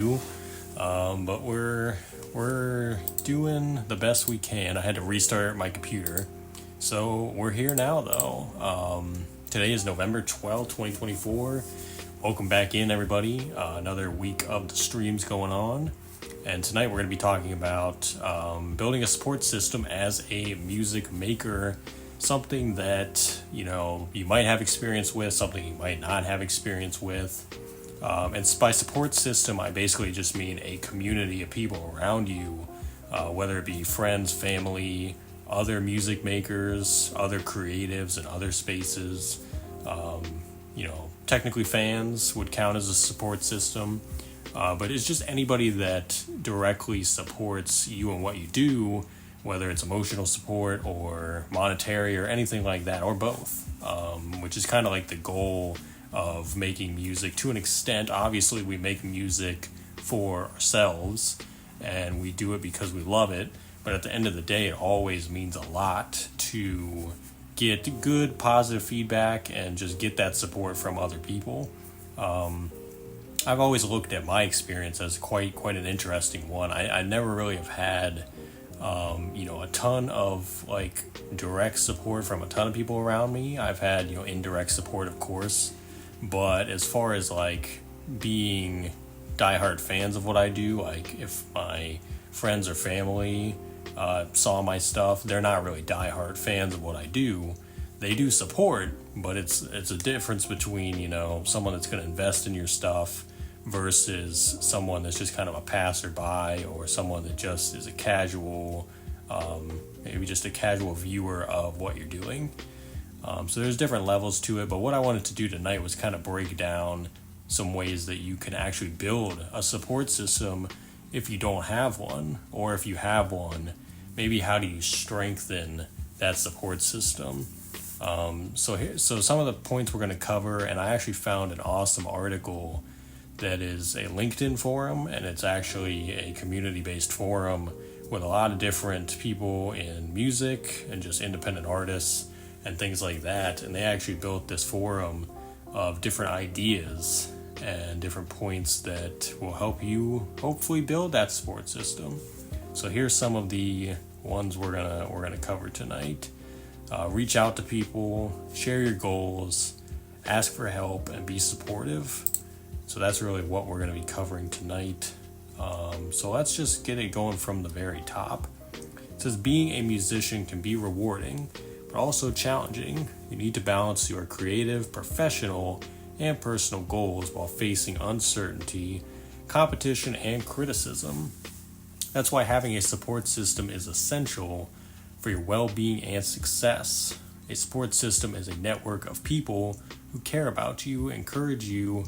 But we're doing the best we can. I had to restart my computer, so we're here now though. Today is November 12th, 2024. Welcome back in, everybody. Another week of the streams going on, and tonight we're going to be talking about building a support system as a music maker. Something that you might have experience with, something you might not have experience with. And by support system, I basically just mean a community of people around you, whether it be friends, family, other music makers, other creatives in other spaces. Technically fans would count as a support system, but it's just anybody that directly supports you and what you do, whether it's emotional support or monetary or anything like that, or both, which is kind of like the goal of making music to an extent. Obviously, we make music for ourselves and we do it because we love it, but at the end of the day, it always means a lot to get good positive feedback and just get that support from other people. I've always looked at my experience as quite an interesting one. I never really have had a ton of direct support from a ton of people around me. I've had indirect support, of course. But as far as being diehard fans of what I do, if my friends or family saw my stuff, they're not really diehard fans of what I do. They do support, but it's a difference between someone that's going to invest in your stuff versus someone that's just kind of a passerby, or someone that just is a casual, maybe just a casual viewer of what you're doing. So there's different levels to it, but what I wanted to do tonight was kind of break down some ways that you can actually build a support system if you don't have one, or if you have one, maybe how do you strengthen that support system. So some of the points we're going to cover, and I actually found an awesome article that is a LinkedIn forum, and it's actually a community-based forum with a lot of different people in music and just independent artists and things like that. And they actually built this forum of different ideas and different points that will help you hopefully build that support system. So here's some of the ones we're gonna cover tonight. Reach out to people, share your goals, ask for help, and be supportive. So that's really what we're going to be covering tonight. So let's just get it going from the very top. It says, being a musician can be rewarding, but also challenging. You need to balance your creative, professional, and personal goals while facing uncertainty, competition, and criticism. That's why having a support system is essential for your well-being and success. A support system is a network of people who care about you, encourage you,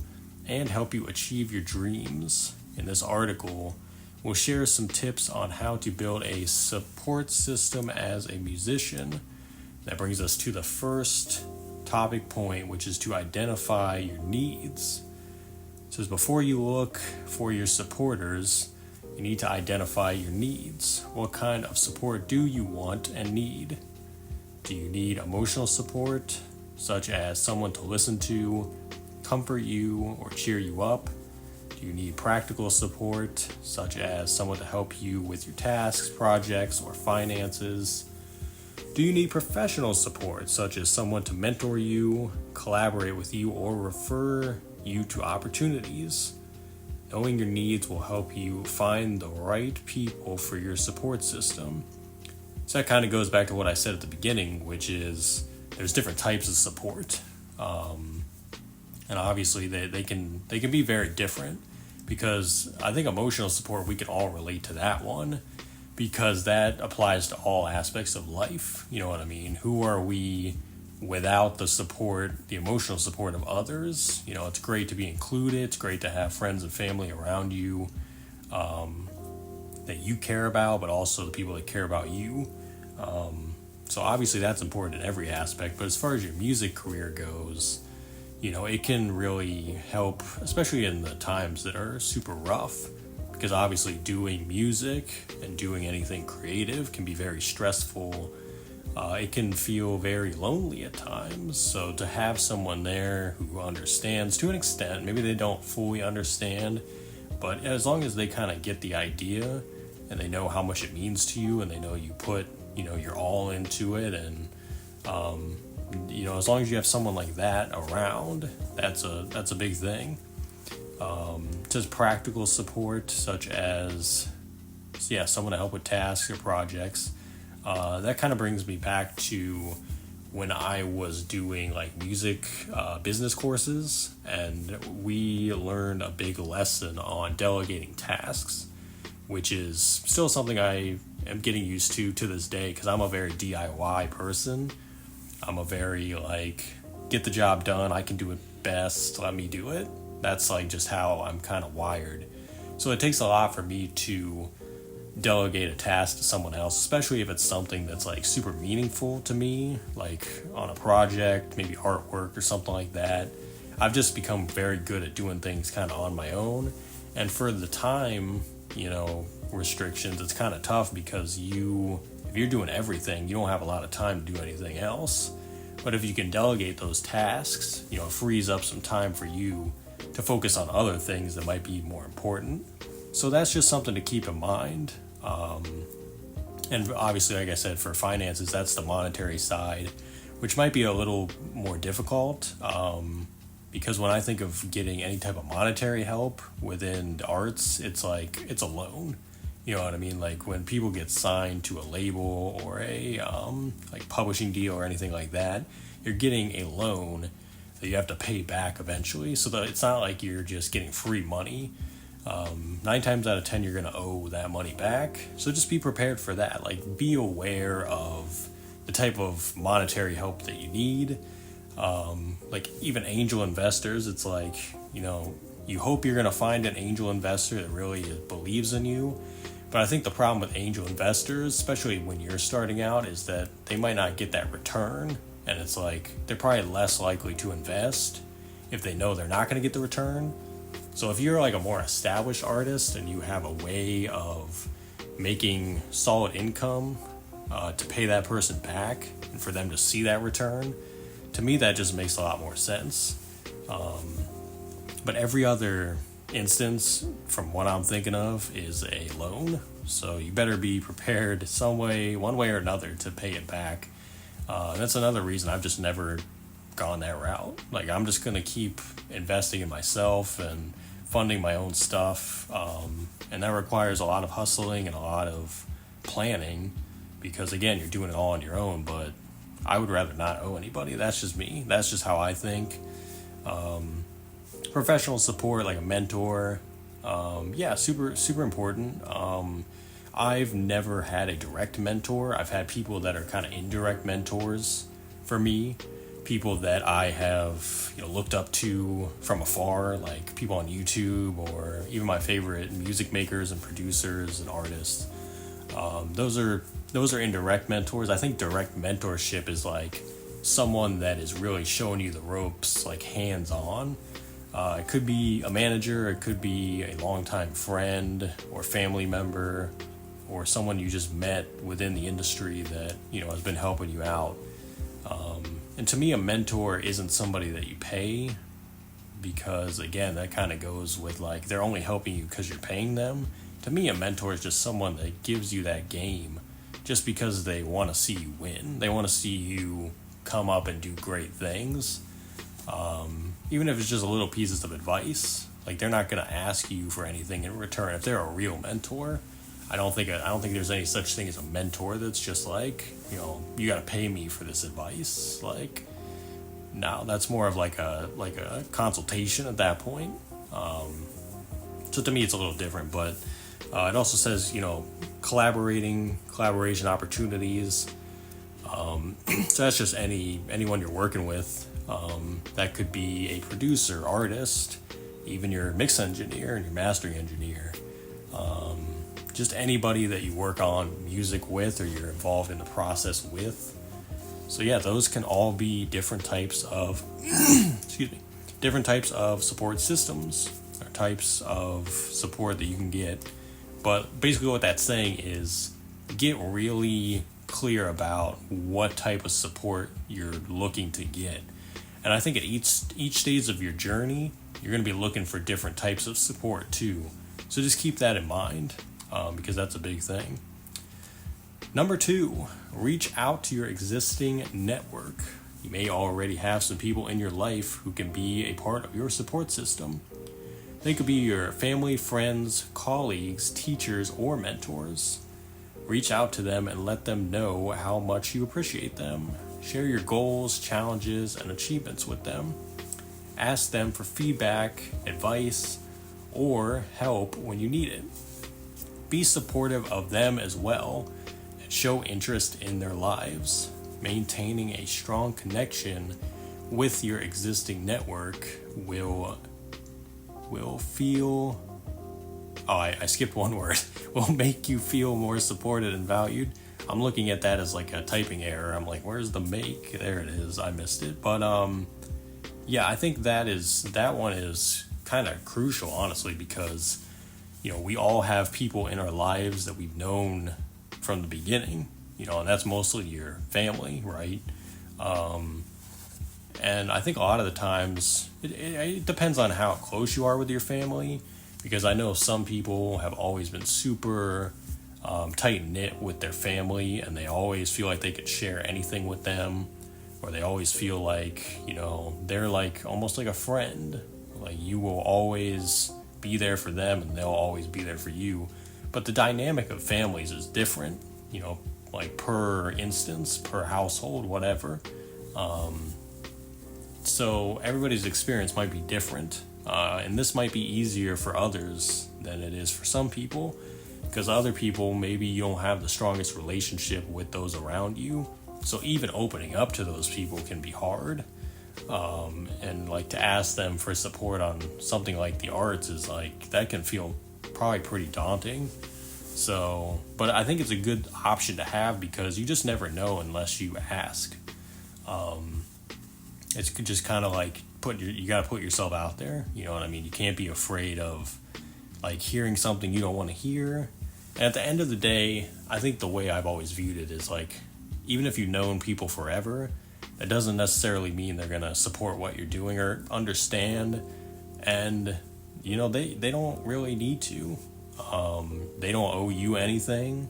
and help you achieve your dreams. In this article, we'll share some tips on how to build a support system as a musician. That brings us to the first topic point, which is to identify your needs. It says, before you look for your supporters, you need to identify your needs. What kind of support do you want and need? Do you need emotional support, such as someone to listen to, comfort you, or cheer you up? Do you need practical support, such as someone to help you with your tasks, projects, or finances? Do you need professional support, such as someone to mentor you, collaborate with you, or refer you to opportunities? Knowing your needs will help you find the right people for your support system. So that kind of goes back to what I said at the beginning, which is there's different types of support. And obviously they can be very different, because I think emotional support, we can all relate to that one, because that applies to all aspects of life. You know what I mean? Who are we without the support, the emotional support of others? It's great to be included. It's great to have friends and family around you that you care about, but also the people that care about you. So obviously that's important in every aspect, but as far as your music career goes, it can really help, especially in the times that are super rough, because obviously doing music and doing anything creative can be very stressful. It can feel very lonely at times. So to have someone there who understands to an extent, maybe they don't fully understand, But as long as they kind of get the idea and they know how much it means to you and they know you put, your all into it, and as long as you have someone like that around, that's a big thing. Just practical support, such as someone to help with tasks or projects. That kind of brings me back to when I was doing like music business courses, and we learned a big lesson on delegating tasks, which is still something I am getting used to this day, because I'm a very DIY person. I'm a very get the job done, I can do it best, let me do it. That's just how I'm kind of wired. So it takes a lot for me to delegate a task to someone else, especially if it's something that's super meaningful to me, like on a project, maybe artwork or something like that. I've just become very good at doing things kind of on my own. And for the time, restrictions, it's kind of tough, because if you're doing everything, you don't have a lot of time to do anything else. But if you can delegate those tasks, it frees up some time for you to focus on other things that might be more important. So that's just something to keep in mind. And obviously, like I said, for finances, that's the monetary side, which might be a little more difficult, because when I think of getting any type of monetary help within the arts, it's a loan. You know what I mean? Like when people get signed to a label or a publishing deal or anything like that, you're getting a loan that you have to pay back eventually. So that it's not like you're just getting free money. 9 times out of 10, you're going to owe that money back. So just be prepared for that. Be aware of the type of monetary help that you need. Even angel investors, it's you hope you're going to find an angel investor that really believes in you. But I think the problem with angel investors, especially when you're starting out, is that they might not get that return. And it's they're probably less likely to invest if they know they're not going to get the return. So if you're a more established artist and you have a way of making solid income to pay that person back and for them to see that return, to me that just makes a lot more sense. But every other instance, from what I'm thinking of, is a loan. So you better be prepared one way or another, to pay it back. That's another reason I've just never gone that route. I'm just going to keep investing in myself and funding my own stuff. And that requires a lot of hustling and a lot of planning, because again, you're doing it all on your own. But I would rather not owe anybody. That's just me. That's just how I think. Professional support, like a mentor, super important. I've never had a direct mentor. I've had people that are kind of indirect mentors for me, people that I have looked up to from afar, like people on YouTube, or even my favorite music makers and producers and artists. Those are indirect mentors. I think direct mentorship is someone that is really showing you the ropes, hands on. It could be a manager, it could be a longtime friend or family member, or someone you just met within the industry that has been helping you out. And to me, a mentor isn't somebody that you pay, because again, that kind of goes with they're only helping you because you're paying them. To me, a mentor is just someone that gives you that game just because they want to see you win. They want to see you come up and do great things. Even if it's just little pieces of advice, they're not going to ask you for anything in return. If they're a real mentor, I don't think there's any such thing as a mentor that's just you got to pay me for this advice. No, that's more of a consultation at that point. So to me, it's a little different, but it also says collaboration opportunities. So that's just anyone you're working with. That could be a producer, artist, even your mix engineer and your mastering engineer. Just anybody that you work on music with or you're involved in the process with. So yeah, those can all be different types of different types of support systems or types of support that you can get. But basically what that's saying is get really clear about what type of support you're looking to get. And I think at each stage of your journey, you're going to be looking for different types of support too. So just keep that in mind, because that's a big thing. Number 2, reach out to your existing network. You may already have some people in your life who can be a part of your support system. They could be your family, friends, colleagues, teachers, or mentors. Reach out to them and let them know how much you appreciate them. Share your goals, challenges, and achievements with them. Ask them for feedback, advice, or help when you need it. Be supportive of them as well and show interest in their lives. Maintaining a strong connection with your existing network will feel... Oh, I skipped one word. Will make you feel more supported and valued. I'm looking at that as like a typing error. I'm like, where's the make? There it is. I missed it. But yeah, I think that one is kind of crucial, honestly, because we all have people in our lives that we've known from the beginning. And that's mostly your family, right? And I think a lot of the times it depends on how close you are with your family, because I know some people have always been super tight-knit with their family, and they always feel like they could share anything with them, or they always feel like, they're like almost like a friend. Like you will always be there for them and they'll always be there for you. But the dynamic of families is different, like per instance, per household, whatever. So everybody's experience might be different. And this might be easier for others than it is for some people, because other people, maybe you don't have the strongest relationship with those around you. So even opening up to those people can be hard. And like to ask them for support on something like the arts is like, that can feel probably pretty daunting. So, but I think it's a good option to have, because you just never know unless you ask. It's just kind of like you got to put yourself out there. You know what I mean? You can't be afraid of like hearing something you don't want to hear. And at the end of the day, I think the way I've always viewed it is like, even if you've known people forever, that doesn't necessarily mean they're going to support what you're doing or understand. And, they don't really need to. They don't owe you anything,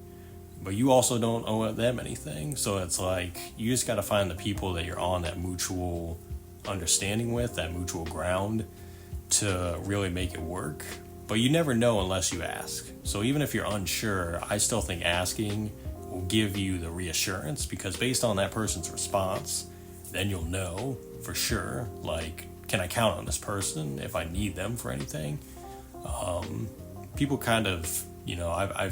but you also don't owe them anything. So it's like, you just got to find the people that you're on that mutual understanding with, that mutual ground, to really make it work. But you never know unless you ask. So even if you're unsure, I still think asking will give you the reassurance, because based on that person's response, then you'll know for sure, like, can I count on this person if I need them for anything? People kind of, I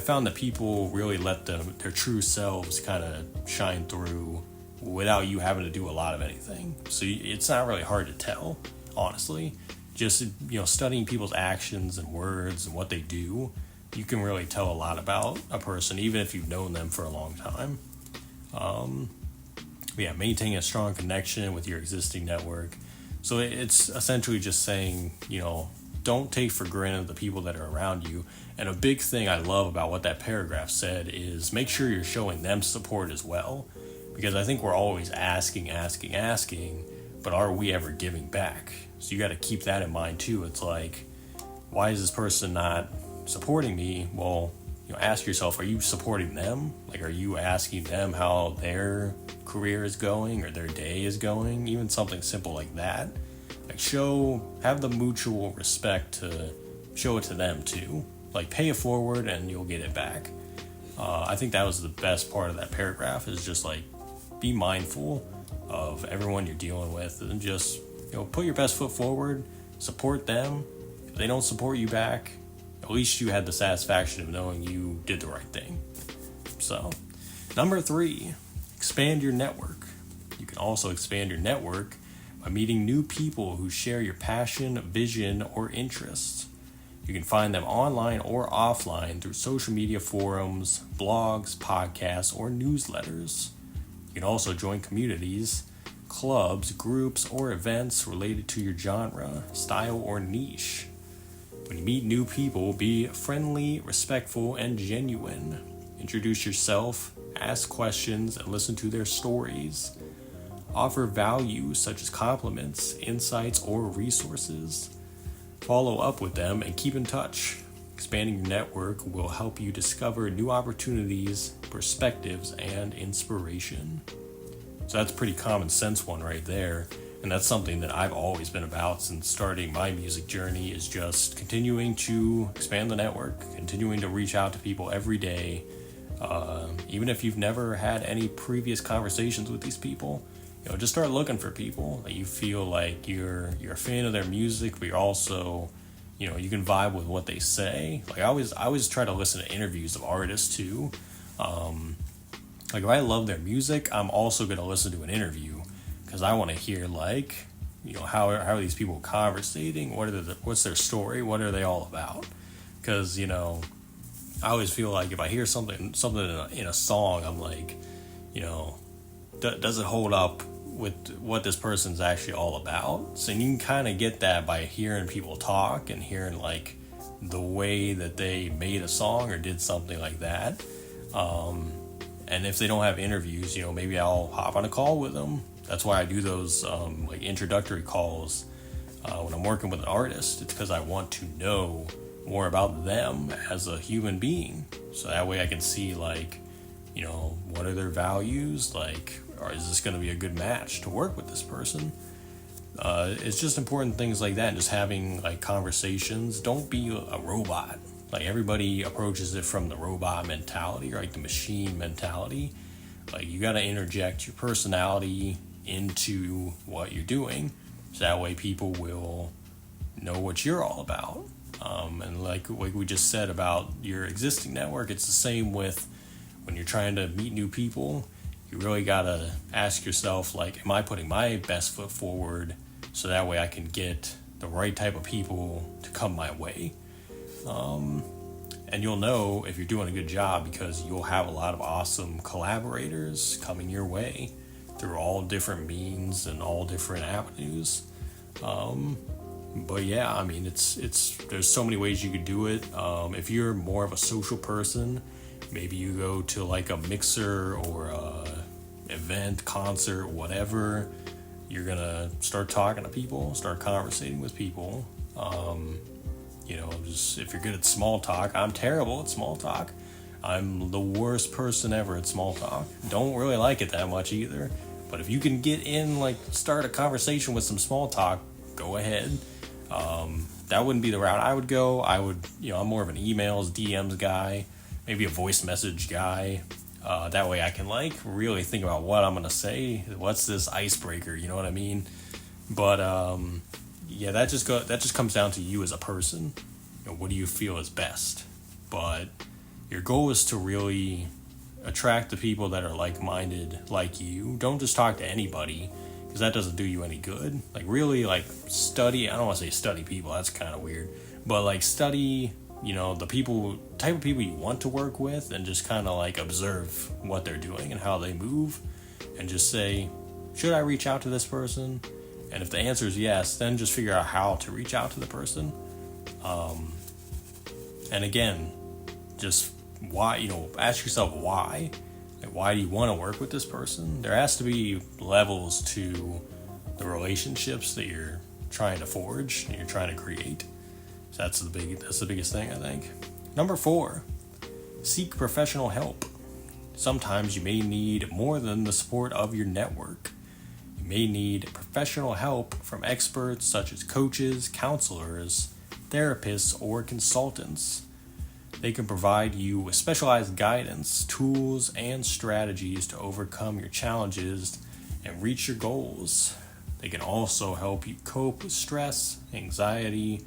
found that people really let their true selves kind of shine through without you having to do a lot of anything. So it's not really hard to tell, honestly. Just, studying people's actions and words and what they do, you can really tell a lot about a person, even if you've known them for a long time. Maintaining a strong connection with your existing network. So it's essentially just saying, don't take for granted the people that are around you. And a big thing I love about what that paragraph said is make sure you're showing them support as well. Because I think we're always asking, but are we ever giving back? So you got to keep that in mind too. It's like, why is this person not supporting me? Well, ask yourself, are you supporting them? Like, are you asking them how their career is going or their day is going? Even something simple like that. Like, have the mutual respect to show it to them too. Like, pay it forward and you'll get it back. I think that was the best part of that paragraph, is just like, be mindful of everyone you're dealing with, and just, put your best foot forward, support them. If they don't support you back, at least you had the satisfaction of knowing you did the right thing. So, number 3, expand your network. You can also expand your network by meeting new people who share your passion, vision, or interests. You can find them online or offline through social media forums, blogs, podcasts, or newsletters. You can also join communities, clubs, groups, or events related to your genre, style, or niche. When you meet new people, be friendly, respectful, and genuine. Introduce yourself, ask questions, and listen to their stories. Offer value such as compliments, insights, or resources. Follow up with them and keep in touch. Expanding your network will help you discover new opportunities, perspectives, and inspiration. So that's a pretty common sense one right there. And that's something that I've always been about since starting my music journey, is just continuing to expand the network, continuing to reach out to people every day. Even if you've never had any previous conversations with these people, just start looking for people that you feel like you're a fan of their music, but you're also, you can vibe with what they say. Like I always try to listen to interviews of artists too. Like if I love their music, I'm also going to listen to an interview because I want to hear how are these people conversating? What's their story? What are they all about? Because I always feel like if I hear something in a song, I'm like, does it hold up with what this person's actually all about? So you can kind of get that by hearing people talk and hearing like the way that they made a song or did something like that. And if they don't have interviews, maybe I'll hop on a call with them. That's why I do those like introductory calls when I'm working with an artist. It's because I want to know more about them as a human being. So that way I can see what are their values? Or is this going to be a good match to work with this person? It's just important things like that. And just having conversations. Don't be a robot. Everybody approaches it from the robot mentality, or the machine mentality. You got to interject your personality into what you're doing, so that way people will know what you're all about. And like we just said about your existing network, it's the same with when you're trying to meet new people. You really got to ask yourself, am I putting my best foot forward so that way I can get the right type of people to come my way? And you'll know if you're doing a good job because you'll have a lot of awesome collaborators coming your way through all different means and all different avenues. But yeah, it's there's so many ways you could do it. If you're more of a social person, maybe you go to a mixer or a event, concert, whatever. You're gonna start talking to people, start conversating with people. Just if you're good at small talk, I'm terrible at small talk. I'm the worst person ever at small talk. Don't really like it that much either. But if you can get in, start a conversation with some small talk, go ahead. That wouldn't be the route I would go. I'm more of an emails, DMs guy, maybe a voice message guy. That way I can really think about what I'm gonna say. What's this icebreaker? You know what I mean? But yeah, that just comes down to you as a person. What do you feel is best? But your goal is to really attract the people that are like-minded like you. Don't just talk to anybody, because that doesn't do you any good. Really study. I don't want to say study people. That's kind of weird. But study, the type of people you want to work with, and just kind of observe what they're doing and how they move, and just say, should I reach out to this person? And if the answer is yes, then just figure out how to reach out to the person. And again, just why, ask yourself why. Why do you want to work with this person? There has to be levels to the relationships that you're trying to forge and you're trying to create. So that's the biggest thing, I think. Number 4, seek professional help. Sometimes you may need more than the support of your network. You may need professional help from experts such as coaches, counselors, therapists, or consultants. They can provide you with specialized guidance, tools, and strategies to overcome your challenges and reach your goals. They can also help you cope with stress, anxiety,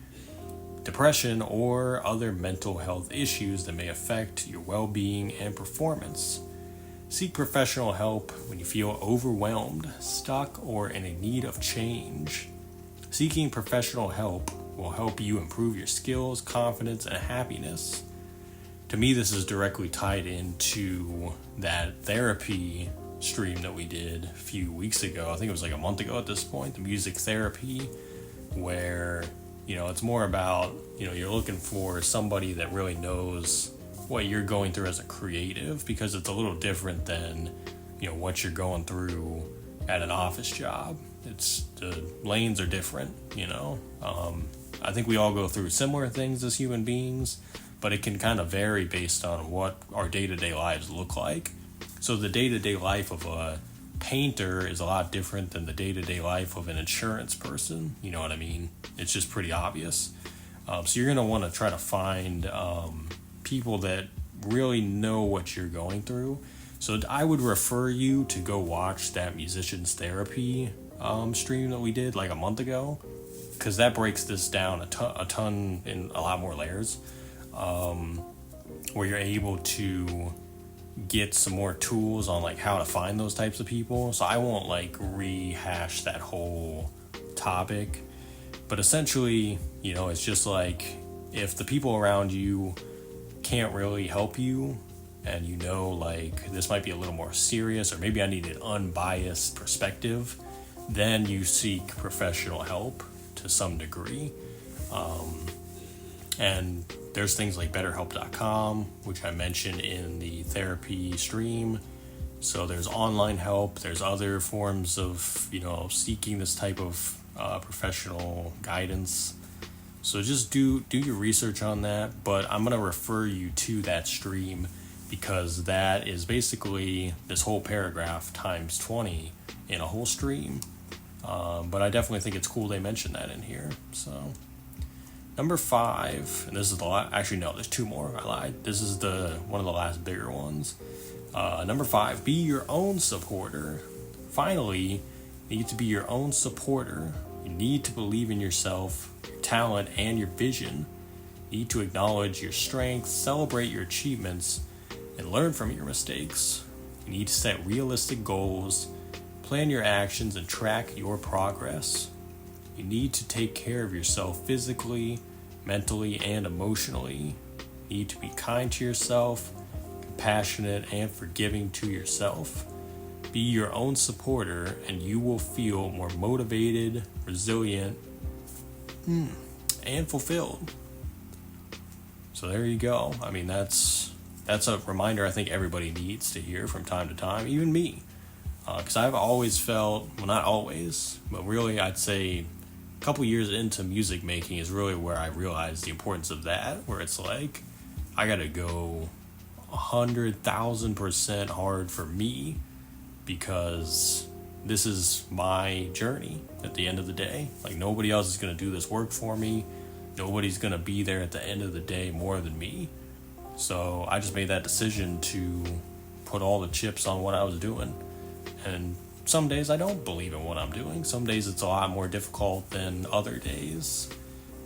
depression, or other mental health issues that may affect your well-being and performance. Seek professional help when you feel overwhelmed, stuck, or in a need of change. Seeking professional help will help you improve your skills, confidence, and happiness. To me, this is directly tied into that therapy stream that we did a few weeks ago. I think it was a month ago at this point, the music therapy, where, it's more about, you're looking for somebody that really knows what you're going through as a creative, because it's a little different than, what you're going through at an office job. The lanes are different, I think we all go through similar things as human beings, but it can kind of vary based on what our day-to-day lives look like. So the day-to-day life of a painter is a lot different than the day-to-day life of an insurance person. You know what I mean? It's just pretty obvious. So you're going to want to try to find people that really know what you're going through. So I would refer you to go watch that Musicians Therapy stream that we did like a month ago, because that breaks this down a ton in a lot more layers, where you're able to get some more tools on like how to find those types of people. So I won't like rehash that whole topic, but essentially, you know, it's just like if the people around you can't really help you, and you know, like this might be a little more serious, or maybe I need an unbiased perspective, then you seek professional help to some degree. And there's things like BetterHelp.com, which I mentioned in the therapy stream. So there's online help. There's other forms of, you know, seeking this type of professional guidance. So just do your research on that. But I'm going to refer you to that stream, because that is basically this whole paragraph times 20 in a whole stream. But I definitely think it's cool they mentioned that in here. So number 5, and this is the last, actually no, there's 2 more, I lied. This is one of the last bigger ones. Number 5, be your own supporter. Finally, you need to be your own supporter. You need to believe in yourself, your talent, and your vision. You need to acknowledge your strengths, celebrate your achievements, and learn from your mistakes. You need to set realistic goals, plan your actions, and track your progress. You need to take care of yourself physically, mentally, and emotionally. You need to be kind to yourself, compassionate, and forgiving to yourself. Be your own supporter, and you will feel more motivated, resilient, and fulfilled. So there you go. I mean, that's a reminder I think everybody needs to hear from time to time, even me. Because I've always felt, well, not always, but really I'd say a couple years into music making is really where I realized the importance of that, where it's like, I gotta go 100,000% hard for me, because this is my journey at the end of the day. Like, nobody else is gonna do this work for me. Nobody's gonna be there at the end of the day more than me. So I just made that decision to put all the chips on what I was doing. And some days I don't believe in what I'm doing. Some days it's a lot more difficult than other days.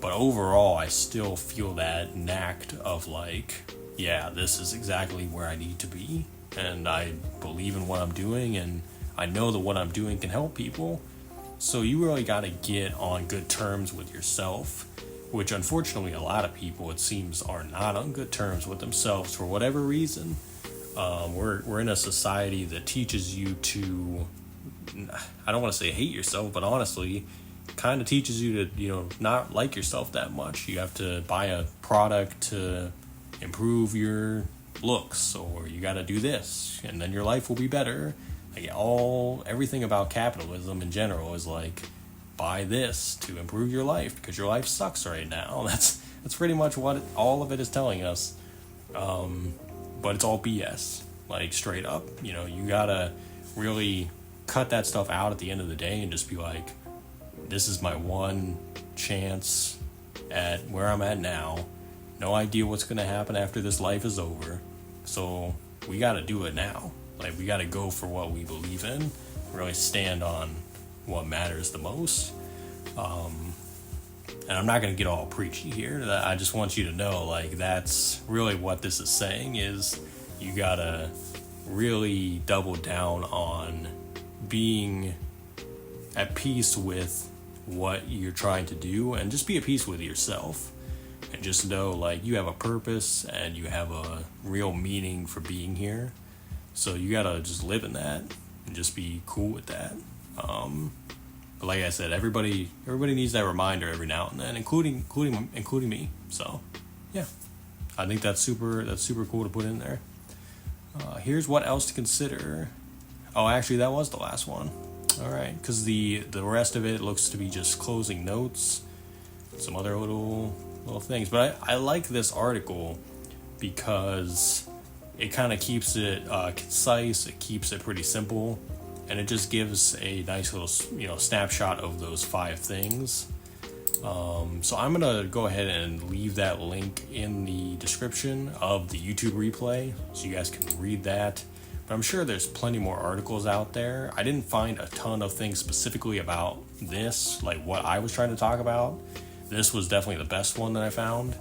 But overall, I still feel that knack of like, yeah, this is exactly where I need to be. And I believe in what I'm doing, and I know that what I'm doing can help people. So you really got to get on good terms with yourself, which unfortunately a lot of people, it seems, are not on good terms with themselves for whatever reason. We're in a society that teaches you to, I don't want to say hate yourself, but honestly, kind of teaches you to, you know, not like yourself that much. You have to buy a product to improve your looks, or you got to do this, and then your life will be better. Like everything about capitalism in general is like, buy this to improve your life because your life sucks right now. That's pretty much what all of it is telling us. But it's all BS, like straight up. You know, you gotta really cut that stuff out at the end of the day and just be like, this is my one chance at where I'm at now. No idea what's gonna happen after this life is over. So we gotta do it now. Like, we gotta go for what we believe in, really stand on what matters the most. And I'm not going to get all preachy here. I just want you to know, like, that's really what this is saying, is you got to really double down on being at peace with what you're trying to do, and just be at peace with yourself, and just know, like, you have a purpose and you have a real meaning for being here. So you got to just live in that and just be cool with that. But like I said, everybody needs that reminder every now and then, including me. So, yeah, I think that's super cool to put in there. Here's what else to consider. Oh, actually, that was the last one. All right, because the rest of it looks to be just closing notes. some other little things. But I like this article because it kind of keeps it concise. It keeps it pretty simple, and it just gives a nice little snapshot of those 5 things. So I'm gonna go ahead and leave that link in the description of the YouTube replay so you guys can read that. But I'm sure there's plenty more articles out there. I didn't find a ton of things specifically about this, like what I was trying to talk about. This was definitely the best one that I found.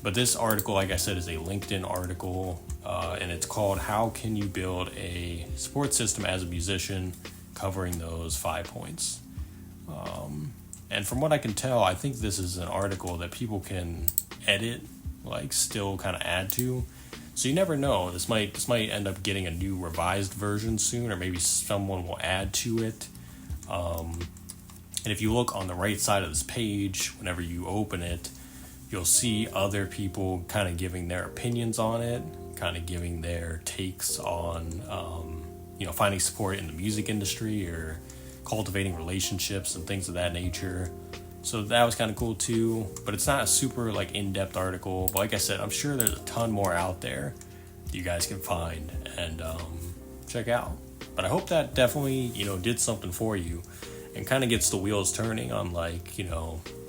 But this article, like I said, is a LinkedIn article, and it's called "How Can You Build a Support System as a Musician?" covering those 5 points. And from what I can tell, I think this is an article that people can edit, like still kind of add to. So you never know. This might end up getting a new revised version soon, or maybe someone will add to it. And if you look on the right side of this page, whenever you open it, you'll see other people kind of giving their opinions on it, kind of giving their takes on, finding support in the music industry or cultivating relationships and things of that nature. So that was kind of cool too, but it's not a super in-depth article. But like I said, I'm sure there's a ton more out there that you guys can find and check out. But I hope that definitely, did something for you and kind of gets the wheels turning on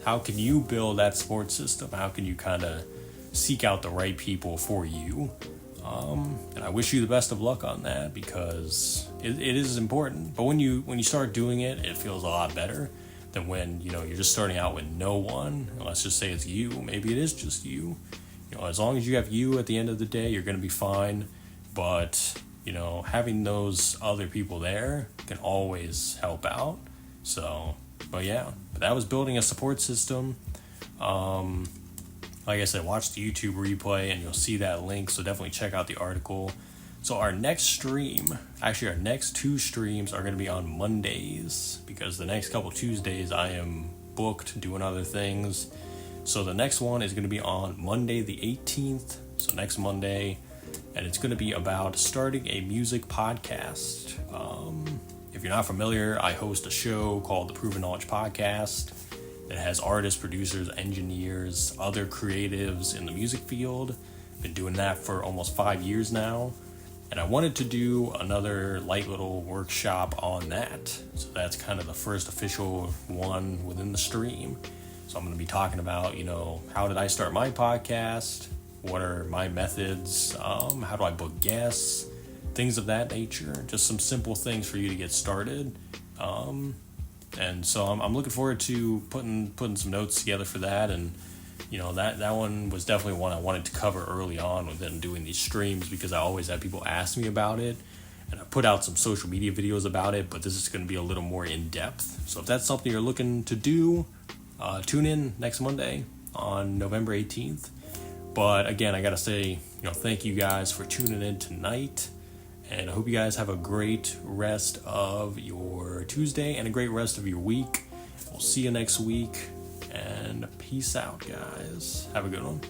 how can you build that support system? How can you kind of seek out the right people for you? And I wish you the best of luck on that because it is important. But when you start doing it, it feels a lot better than when you're just starting out with no one. Let's just say it's you. Maybe it is just you. As long as you have you at the end of the day, you're going to be fine. But having those other people there can always help out. So, but that was building a support system. Like I said, watch the YouTube replay and you'll see that link. So definitely check out the article. So our next 2 streams are going to be on Mondays because the next couple Tuesdays I am booked doing other things. So the next one is going to be on Monday the 18th. So next Monday. And it's going to be about starting a music podcast. If you're not familiar, I host a show called the Proven Knowledge Podcast. It has artists, producers, engineers, other creatives in the music field. Been doing that for almost 5 years now. And I wanted to do another light little workshop on that. So that's kind of the first official one within the stream. So I'm going to be talking about, how did I start my podcast? What are my methods? How do I book guests? Things of that nature. Just some simple things for you to get started. And so I'm looking forward to putting some notes together for that. And, that one was definitely one I wanted to cover early on within doing these streams because I always had people ask me about it. And I put out some social media videos about it, but this is going to be a little more in-depth. So if that's something you're looking to do, tune in next Monday on November 18th. But again, I got to say, thank you guys for tuning in tonight. And I hope you guys have a great rest of your Tuesday and a great rest of your week. We'll see you next week. And peace out, guys. Have a good one.